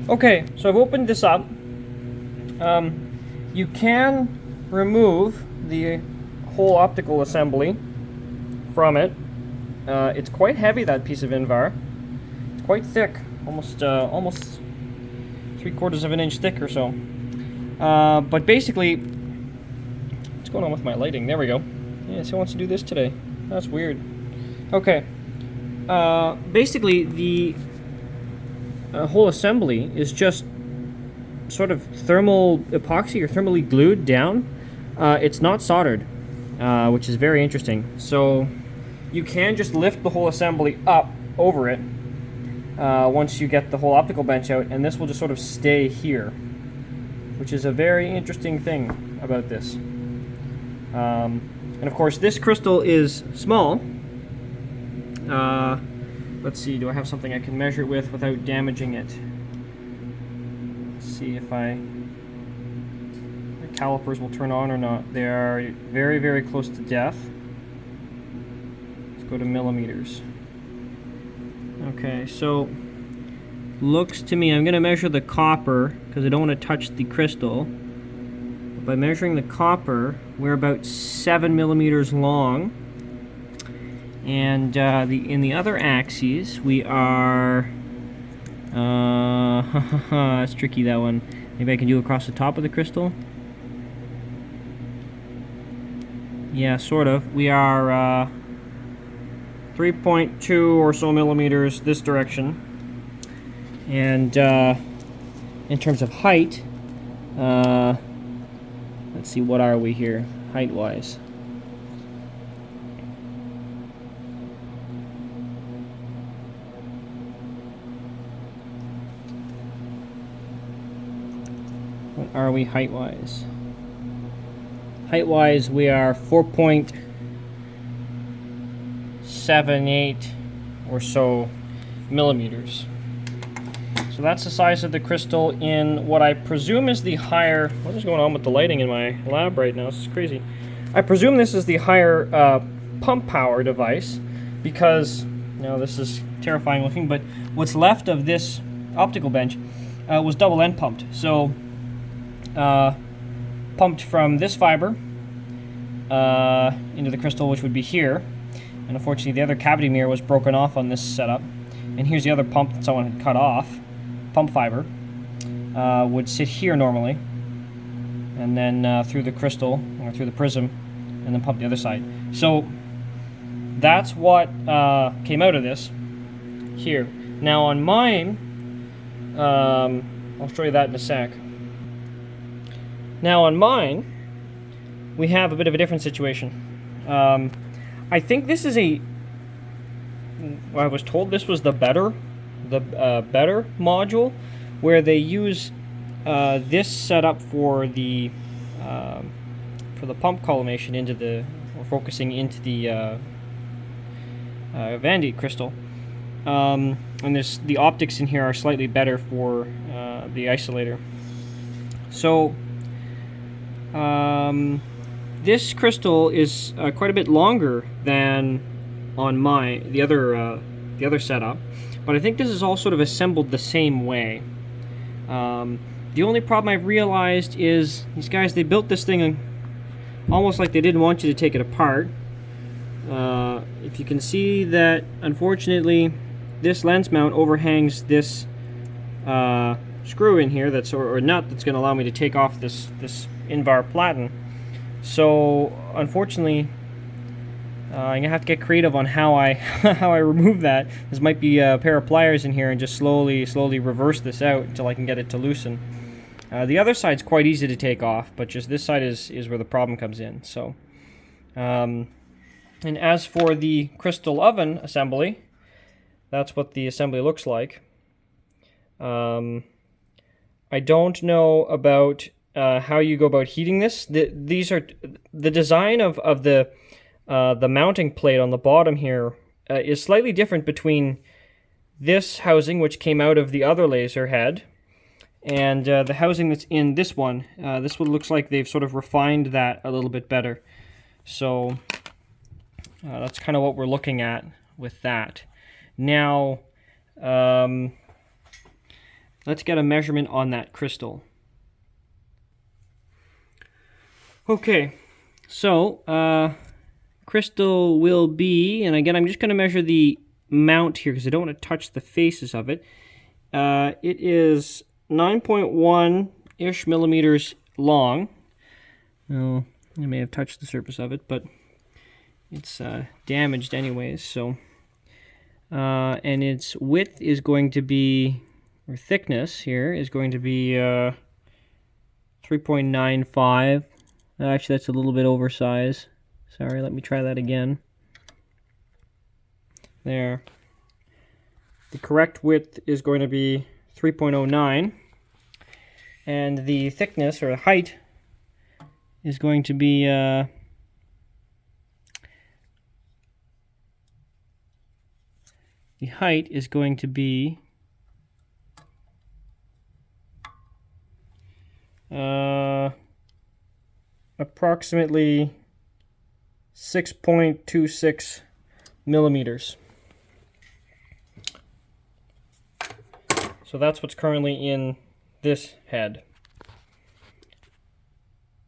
Okay, so I've opened this up. You can remove the whole optical assembly from it. It's quite heavy, that piece of Invar. It's quite thick, almost 3/4 of an inch thick or so. But basically, what's going on with my lighting? There we go. Yes, who wants to do this today? That's weird. Okay. Basically, the whole assembly is just sort of thermal epoxy or thermally glued down. It's not soldered, which is very interesting. So you can just lift the whole assembly up over it once you get the whole optical bench out, and this will just sort of stay here, which is a very interesting thing about this. And of course, this crystal is small. Let's see, do I have something I can measure it with without damaging it? Let's see if the calipers will turn on or not. They are very, very close to death. Let's go to millimeters. Okay, so looks to me, I'm going to measure the copper because I don't want to touch the crystal. But by measuring the copper, we're about 7 millimeters long. And in the other axes, we are... it's tricky, that one. Maybe I can do across the top of the crystal? Yeah, sort of. We are 3.2 or so millimeters this direction. And in terms of height, let's see, what are we here, height-wise? What are we height-wise? Height-wise, we are 4.78 or so millimeters. So that's the size of the crystal in what I presume is the higher... What is going on with the lighting in my lab right now? This is crazy. I presume this is the higher pump power device because, now this is terrifying looking, but what's left of this optical bench was double end pumped. So pumped from this fiber into the crystal, which would be here. And unfortunately, the other cavity mirror was broken off on this setup. And here's the other pump that someone had cut off. Pump fiber would sit here normally, and then through the crystal or through the prism, and then pump the other side. So that's what came out of this here. Now on mine, I'll show you that in a sec. Now on mine, we have a bit of a different situation. I think this is I was told this was the better module, where they use this setup for the pump collimation into the, or focusing into the Vanadate crystal. And the optics in here are slightly better for the isolator. So this crystal is quite a bit longer than on the other setup, but I think this is all sort of assembled the same way. The only problem I've realized is these guys, they built this thing almost like they didn't want you to take it apart. If you can see that, unfortunately, this lens mount overhangs this screw in here, or nut that's going to allow me to take off this Invar platen. So unfortunately, I'm gonna have to get creative on how I how I remove that. This might be a pair of pliers in here and just slowly reverse this out until I can get it to loosen. The other side's quite easy to take off, but just this side is where the problem comes in. So, and as for the crystal oven assembly, that's what the assembly looks like. I don't know about how you go about heating this. These are the design of the mounting plate on the bottom here is slightly different between this housing, which came out of the other laser head, and the housing that's in this one. This one looks like they've sort of refined that a little bit better. So that's kind of what we're looking at with that. Now, let's get a measurement on that crystal. Okay, so crystal will be, and again I'm just going to measure the mount here because I don't want to touch the faces of it. It is 9.1-ish millimeters long. Well, I may have touched the surface of it, but it's damaged anyways. So, and its width is going to be, or thickness here is going to be 3.95. Actually, that's a little bit oversized. Sorry, let me try that again. There. The correct width is going to be 3.09, and the thickness, or height, is going to be approximately 6.26 millimeters. So that's what's currently in this head.